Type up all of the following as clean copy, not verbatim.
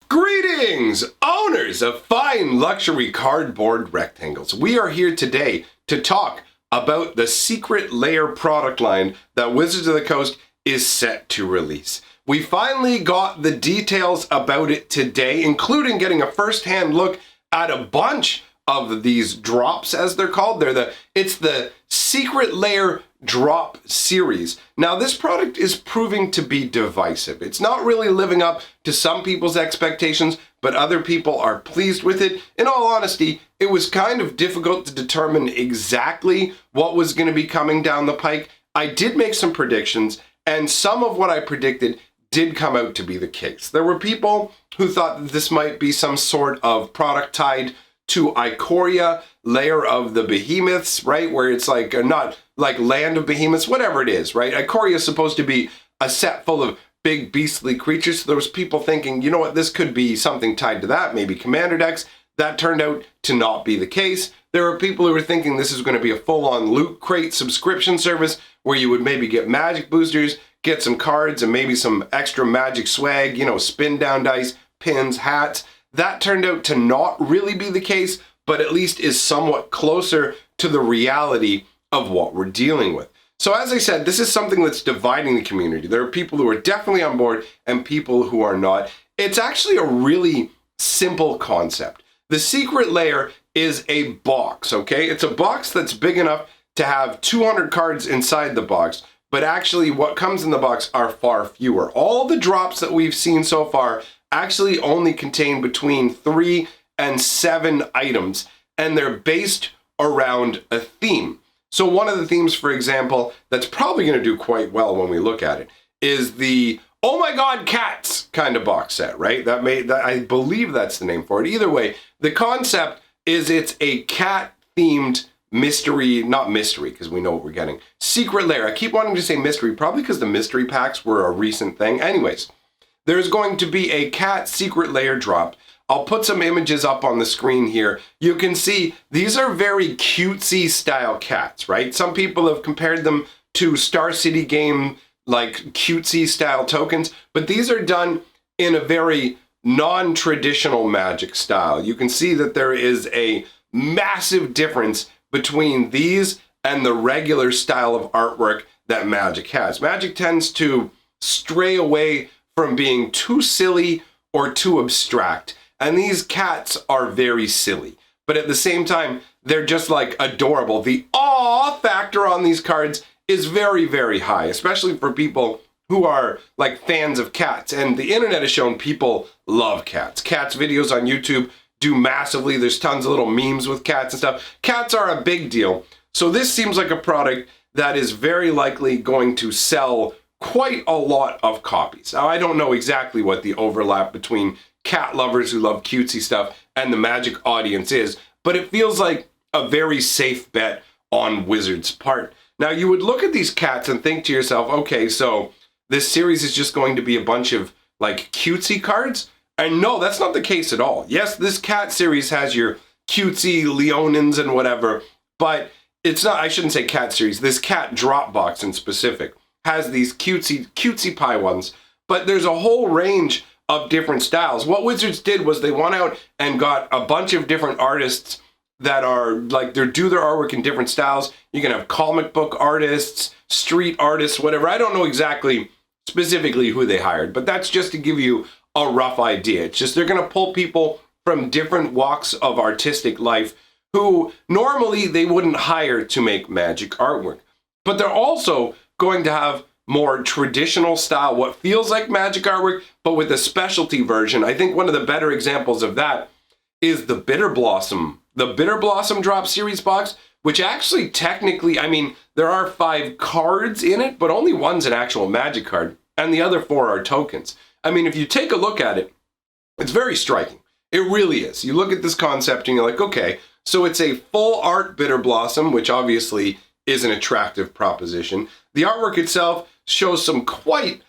Greetings, owners of fine luxury cardboard rectangles. We are here today to talk about the secret Lair product line that Wizards of the Coast is set to release. We finally got the details about it today, including getting a first-hand look at a bunch of these drops, as they're called. It's the Secret Lair drop series. Now, this product is proving to be divisive. It's not really living up to some people's expectations, but other people are pleased with it. In all honesty, it was kind of difficult to determine exactly what was going to be coming down the pike. I did make some predictions, and some of what I predicted did come out to be the case. There were people who thought that this might be some sort of product tied to Ikoria, Lair of the Behemoths, right? Where it's like, not like Land of Behemoths, whatever it is, right? Ikoria is supposed to be a set full of big beastly creatures. So there was people thinking, you know what, this could be something tied to that, maybe Commander decks. That turned out to not be the case. There were people who were thinking this is going to be a full-on loot crate subscription service where you would maybe get magic boosters, get some cards, and maybe some extra magic swag, you know, spin down dice, pins, hats. That turned out to not really be the case, but at least is somewhat closer to the reality of what we're dealing with. So as I said, this is something that's dividing the community. There are people who are definitely on board and people who are not. It's actually a really simple concept. The Secret Lair is a box, okay? It's a box that's big enough to have 200 cards inside the box, but actually what comes in the box are far fewer. All the drops that we've seen so far actually only contain between 3 and 7 items, and they're based around a theme. So one of the themes, for example, that's probably going to do quite well when we look at it is the "Oh my God, cats" kind of box set, right? I believe that's the name for it. Either way, the concept is it's a cat-themed mystery, not mystery, because we know what we're getting. Secret Lair. I keep wanting to say mystery, probably because the mystery packs were a recent thing. Anyways, there's going to be a cat Secret Lair drop. I'll put some images up on the screen here. You can see these are very cutesy style cats, right? Some people have compared them to Star City game, like cutesy style tokens, but these are done in a very non-traditional Magic style. You can see that there is a massive difference between these and the regular style of artwork that Magic has. Magic tends to stray away from being too silly or too abstract. And these cats are very silly. But at the same time, they're just like adorable. The aw factor on these cards is very, very high, especially for people who are like fans of cats. And the internet has shown people love cats. Cats videos on YouTube do massively. There's tons of little memes with cats and stuff. Cats are a big deal. So this seems like a product that is very likely going to sell quite a lot of copies. Now, I don't know exactly what the overlap between cat lovers who love cutesy stuff and the Magic audience is, but it feels like a very safe bet on Wizards' part. Now, you would look at these cats and think to yourself, okay, so this series is just going to be a bunch of like cutesy cards? And no, that's not the case at all. Yes, this cat series has your cutesy Leonins and whatever, but it's not, I shouldn't say cat series, this cat drop box in specific has these cutesy pie ones, but there's a whole range of different styles. What Wizards did was they went out and got a bunch of different artists that are like, they do their artwork in different styles. You can have comic book artists, street artists, whatever. I don't know exactly specifically who they hired, but that's just to give you a rough idea. It's just they're going to pull people from different walks of artistic life who normally they wouldn't hire to make Magic artwork. But they're also going to have more traditional style, what feels like Magic artwork, but with a specialty version. I think one of the better examples of that is the Bitter Blossom drop series box, which actually technically, I mean, there are 5 cards in it, but only one's an actual Magic card, and the other 4 are tokens. I mean, if you take a look at it, it's very striking. It really is. You look at this concept and you're like, okay, so it's a full art Bitter Blossom, which obviously is an attractive proposition. The artwork itself shows some quite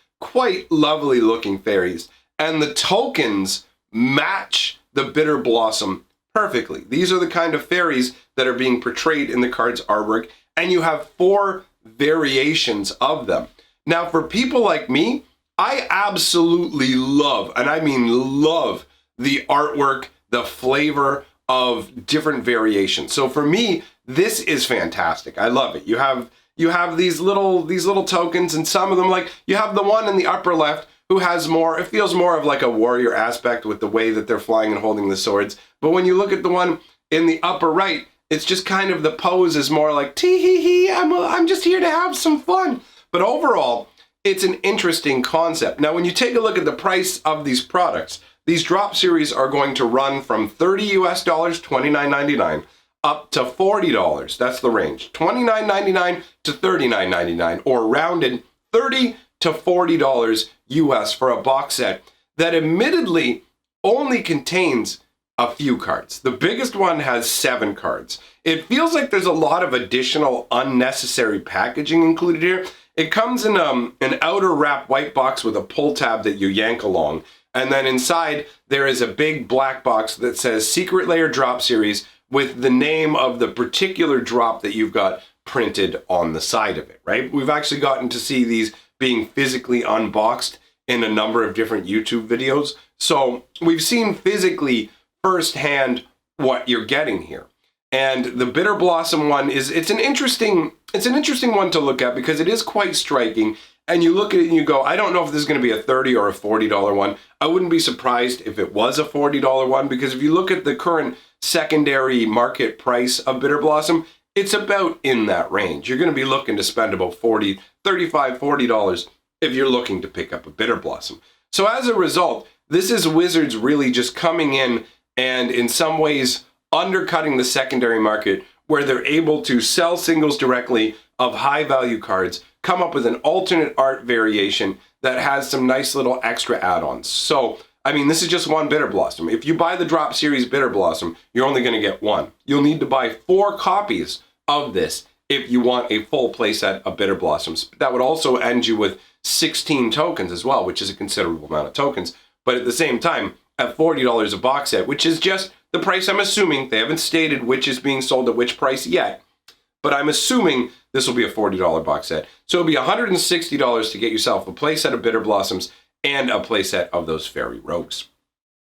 lovely looking fairies, and the tokens match the Bitter Blossom perfectly. These are the kind of fairies that are being portrayed in the card's artwork, and you have 4 variations of them. Now, for people like me, I absolutely love, and I mean love, the artwork, the flavor of different variations. So for me, this is fantastic. I love it. You have these little tokens, and some of them, like you have the one in the upper left who has more, it feels more of like a warrior aspect with the way that they're flying and holding the swords. But when you look at the one in the upper right, it's just kind of the pose is more like tee hee hee, I'm just here to have some fun. But overall, it's an interesting concept. Now, when you take a look at the price of these products, these drop series are going to run from $30 US, $29.99, up to $40. That's the range. $29.99 to $39.99, or rounded $30 to $40 US for a box set that admittedly only contains a few cards. The biggest one has 7 cards. It feels like there's a lot of additional unnecessary packaging included here. It comes in an outer wrap white box with a pull tab that you yank along. And then inside there is a big black box that says Secret Lair Drop Series with the name of the particular drop that you've got printed on the side of it, right? We've actually gotten to see these being physically unboxed in a number of different YouTube videos. So we've seen physically firsthand what you're getting here. And the Bitter Blossom one it's an interesting one to look at because it is quite striking. And you look at it and you go, I don't know if this is going to be a $30 or a $40 one. I wouldn't be surprised if it was a $40 one, because if you look at the current secondary market price of Bitter Blossom, it's about in that range. You're going to be looking to spend about $35, $40 if you're looking to pick up a Bitter Blossom. So as a result, this is Wizards really just coming in and in some ways undercutting the secondary market, where they're able to sell singles directly of high value cards, come up with an alternate art variation that has some nice little extra add-ons. So, I mean, this is just one Bitter Blossom. If you buy the Drop Series Bitter Blossom, you're only going to get one. You'll need to buy 4 copies of this if you want a full playset of Bitter Blossoms. That would also end you with 16 tokens as well, which is a considerable amount of tokens. But at the same time, at $40 a box set, which is just the price I'm assuming. They haven't stated which is being sold at which price yet, but I'm assuming this will be a $40 box set. So it'll be $160 to get yourself a playset of Bitter Blossoms and a playset of those Fairy Rogues.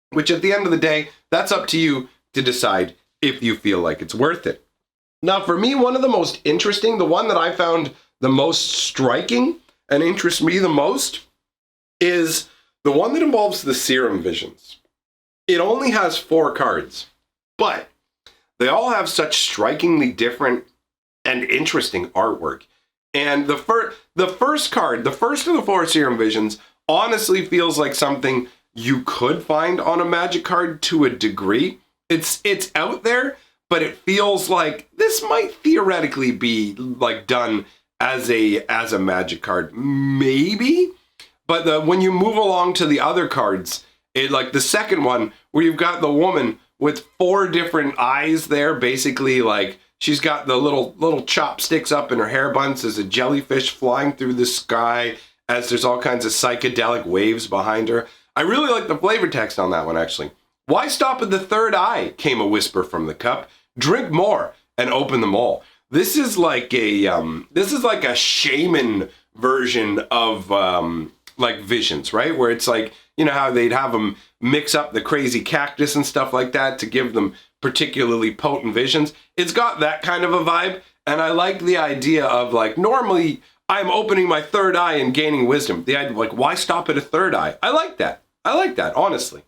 Which at the end of the day, that's up to you to decide if you feel like it's worth it. Now for me, one of the most interesting, the one that I found the most striking and interests me the most, is the one that involves the Serum Visions. It only has 4 cards, but they all have such strikingly different and interesting artwork. And the first card, the first of the 4 Serum Visions, honestly feels like something you could find on a Magic card to a degree. It's out there, but it feels like this might theoretically be like done as a Magic card, maybe. But when you move along to the other cards, like the second one, where you've got the woman with 4 different eyes there, basically like she's got the little chopsticks up in her hair buns. There's a jellyfish flying through the sky as there's all kinds of psychedelic waves behind her. I really like the flavor text on that one, actually. Why stop at the 3rd eye, came a whisper from the cup. Drink more and open them all. This is like a shaman version of like visions, right? Where it's like, you know how they'd have them mix up the crazy cactus and stuff like that to give them particularly potent visions. It's got that kind of a vibe, and I like the idea of like, normally I'm opening my 3rd eye and gaining wisdom. The idea of like, why stop at a 3rd eye? I like that, honestly.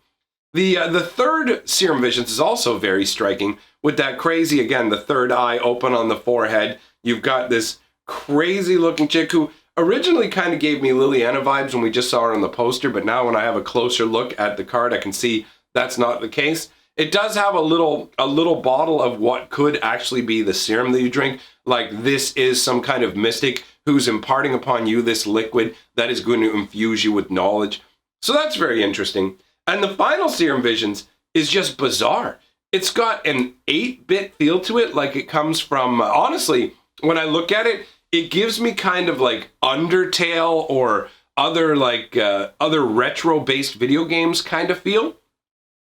The 3rd Serum Visions is also very striking with that crazy, again, the 3rd eye open on the forehead. You've got this crazy looking chick who originally kind of gave me Liliana vibes when we just saw her on the poster, but now when I have a closer look at the card, I can see that's not the case. It does have a little bottle of what could actually be the serum that you drink. Like this is some kind of mystic who's imparting upon you this liquid that is going to infuse you with knowledge. So that's very interesting. And the final Serum Visions is just bizarre. It's got an 8-bit feel to it, like it comes from, honestly, when I look at it, it gives me kind of like Undertale or other like other retro-based video games kind of feel.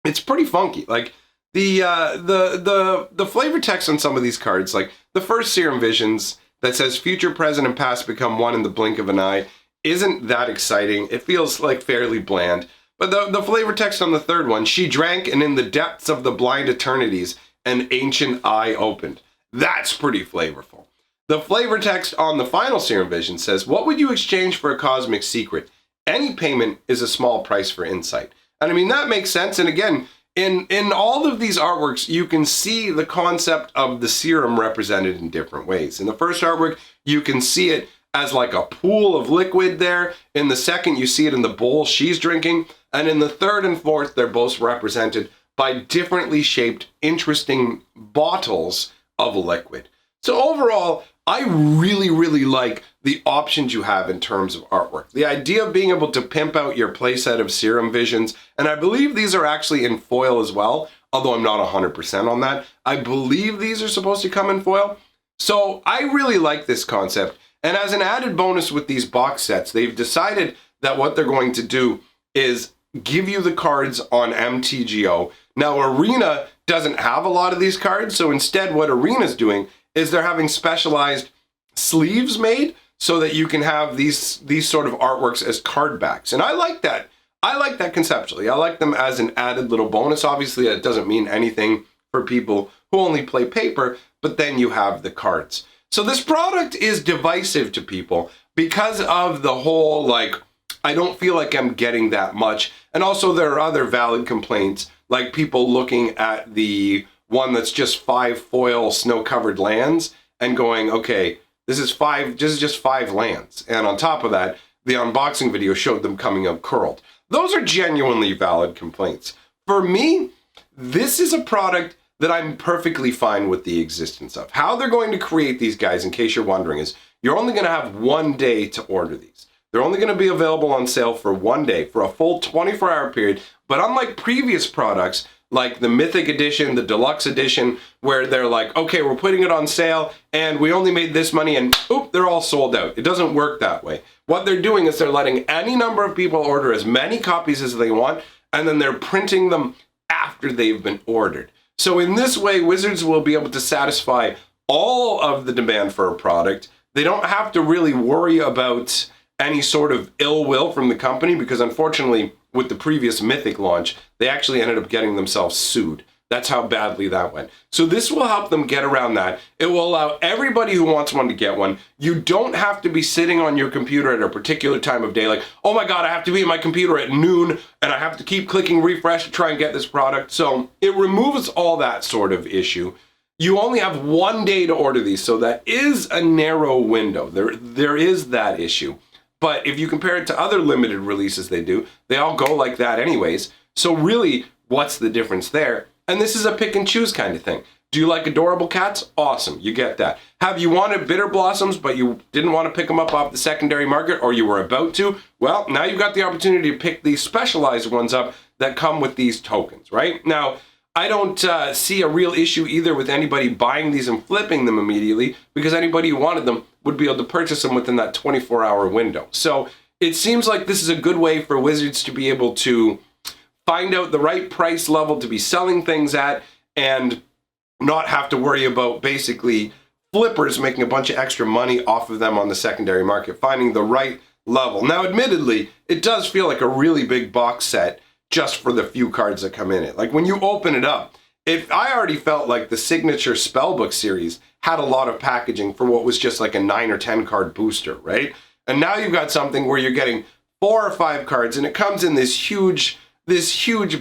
It's pretty funky. Like the flavor text on some of these cards, like the first Serum Visions that says future, present, and past become one in the blink of an eye. isn't that exciting. It feels like fairly bland. But the flavor text on the third one, she drank and in the depths of the blind eternities, an ancient eye opened. That's pretty flavorful. The flavor text on the final Serum Vision says, what would you exchange for a cosmic secret? Any payment is a small price for insight. And I mean, that makes sense. And again, in all of these artworks, you can see the concept of the serum represented in different ways. In the first artwork, you can see it as like a pool of liquid there. In the second, you see it in the bowl she's drinking. And in the third and fourth, they're both represented by differently shaped, interesting bottles of liquid. So overall, I really, really like the options you have in terms of artwork. The idea of being able to pimp out your playset of Serum Visions, and I believe these are actually in foil as well, although I'm not 100% on that. I believe these are supposed to come in foil. So I really like this concept. And as an added bonus with these box sets, they've decided that what they're going to do is give you the cards on MTGO. Now, Arena doesn't have a lot of these cards, so instead what Arena's doing is they're having specialized sleeves made so that you can have these sort of artworks as card backs. And I like that. I like that conceptually. I like them as an added little bonus. Obviously, that doesn't mean anything for people who only play paper, but then you have the cards. So this product is divisive to people because of the whole, like, I don't feel like I'm getting that much. And also there are other valid complaints, like people looking at the one that's just 5 foil snow-covered lands and going, okay, this is just 5 lands. And on top of that, the unboxing video showed them coming up curled. Those are genuinely valid complaints. For me, this is a product that I'm perfectly fine with the existence of. How they're going to create these guys, in case you're wondering, is you're only going to have 1 day to order these. They're only going to be available on sale for 1 day, for a full 24-hour period. But unlike previous products, like the Mythic Edition, the Deluxe Edition, where they're like, okay, we're putting it on sale, and we only made this money, and oop, they're all sold out. It doesn't work that way. What they're doing is they're letting any number of people order as many copies as they want, and then they're printing them after they've been ordered. So in this way, Wizards will be able to satisfy all of the demand for a product. They don't have to really worry about any sort of ill will from the company, because unfortunately, with the previous Mythic launch, they actually ended up getting themselves sued. That's how badly that went. So this will help them get around that. It will allow everybody who wants one to get one. You don't have to be sitting on your computer at a particular time of day like, oh my God, I have to be at my computer at noon and I have to keep clicking refresh to try and get this product. So it removes all that sort of issue. You only have 1 day to order these, so that is a narrow window. There is that issue. But if you compare it to other limited releases they do, they all go like that anyways. So really, what's the difference there? And this is a pick and choose kind of thing. Do you like adorable cats? Awesome, you get that. Have you wanted bitter blossoms, but you didn't want to pick them up off the secondary market, or you were about to? Well, now you've got the opportunity to pick these specialized ones up that come with these tokens, right? Now, I don't see a real issue either with anybody buying these and flipping them immediately, because anybody who wanted them would be able to purchase them within that 24-hour window. So it seems like this is a good way for Wizards to be able to find out the right price level to be selling things at and not have to worry about basically flippers making a bunch of extra money off of them on the secondary market, finding the right level. Now, admittedly, it does feel like a really big box set just for the few cards that come in it. Like when you open it up, I already felt like the Signature Spellbook series had a lot of packaging for what was just like a 9 or 10 card booster, right? And now you've got something where you're getting 4 or 5 cards and it comes in this huge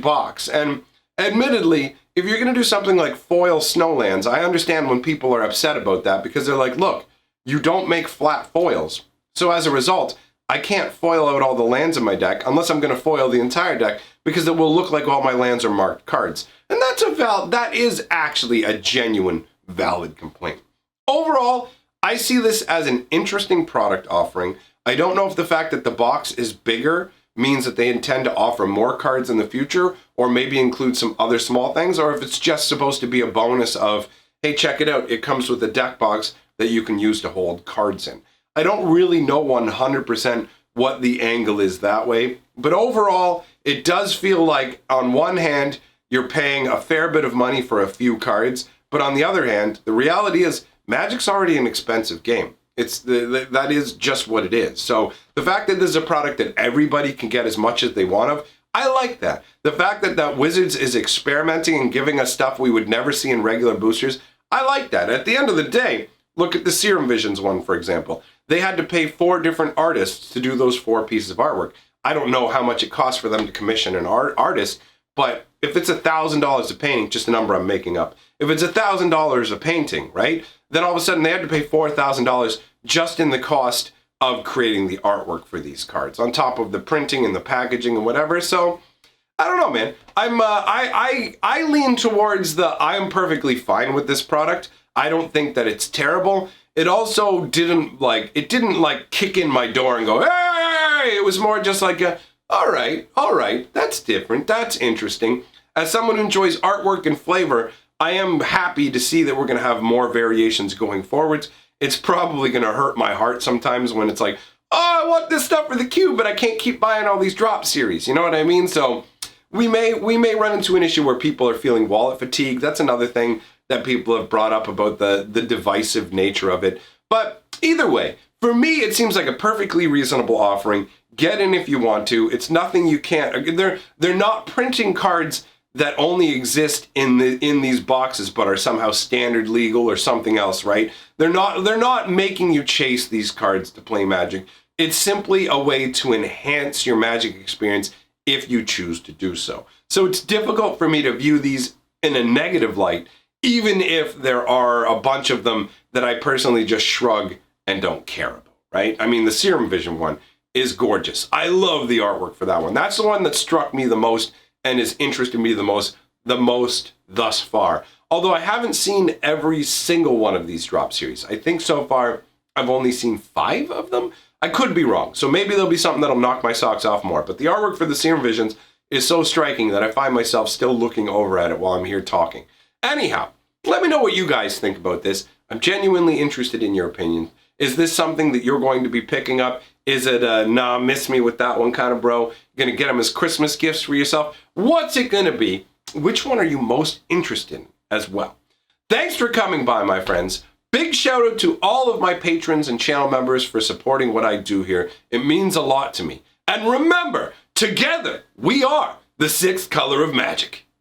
box. And admittedly, if you're going to do something like foil Snowlands, I understand when people are upset about that, because they're like, look, you don't make flat foils. So as a result, I can't foil out all the lands in my deck unless I'm going to foil the entire deck, because it will look like all my lands are marked cards. And that is actually a genuine valid complaint. Overall, I see this as an interesting product offering. I don't know if the fact that the box is bigger means that they intend to offer more cards in the future, or maybe include some other small things, or if it's just supposed to be a bonus of, hey, check it out, it comes with a deck box that you can use to hold cards in. I don't really know 100% what the angle is that way, but overall, it does feel like, on one hand, you're paying a fair bit of money for a few cards, but on the other hand, the reality is Magic's already an expensive game. That is just what it is. So the fact that this is a product that everybody can get as much as they want of, I like that. The fact that Wizards is experimenting and giving us stuff we would never see in regular boosters, I like that. At the end of the day, look at the Serum Visions one, for example. They had to pay 4 different artists to do those 4 pieces of artwork. I don't know how much it costs for them to commission an artist, but if it's $1,000 a painting, just a number I'm making up, if it's $1,000 a painting, right, then all of a sudden they had to pay $4,000 just in the cost of creating the artwork for these cards, on top of the printing and the packaging and whatever. So I don't know, man. I lean towards I am perfectly fine with this product. I don't think that it's terrible. It also didn't kick in my door and go, hey! It was more just like all right, that's different, that's interesting. As someone who enjoys artwork and flavor, I am happy to see that we're going to have more variations going forwards. It's probably going to hurt my heart sometimes when it's like, oh, I want this stuff for the cube, but I can't keep buying all these drop series. You know what I mean? So we may run into an issue where people are feeling wallet fatigue. That's another thing that people have brought up about the divisive nature of it. But either way, for me, it seems like a perfectly reasonable offering. Get in if you want to. It's nothing you can't. They're not printing cards that only exist in these boxes but are somehow standard legal or something else, right? They're not making you chase these cards to play Magic. It's simply a way to enhance your Magic experience if you choose to do so. So it's difficult for me to view these in a negative light, even if there are a bunch of them that I personally just shrug and don't care about, right? I mean, the Serum Vision one is gorgeous. I love the artwork for that one. That's the one that struck me the most and has interested me the most thus far. Although I haven't seen every single one of these drop series. I think so far I've only seen 5 of them. I could be wrong. So maybe there'll be something that'll knock my socks off more. But the artwork for the Serum Visions is so striking that I find myself still looking over at it while I'm here talking. Anyhow, let me know what you guys think about this. I'm genuinely interested in your opinion. Is this something that you're going to be picking up? Is it a nah, miss me with that one kind of bro? You're gonna get them as Christmas gifts for yourself? What's it gonna be? Which one are you most interested in as well? Thanks for coming by, my friends. Big shout out to all of my patrons and channel members for supporting what I do here. It means a lot to me. And remember, together we are the 6th color of magic.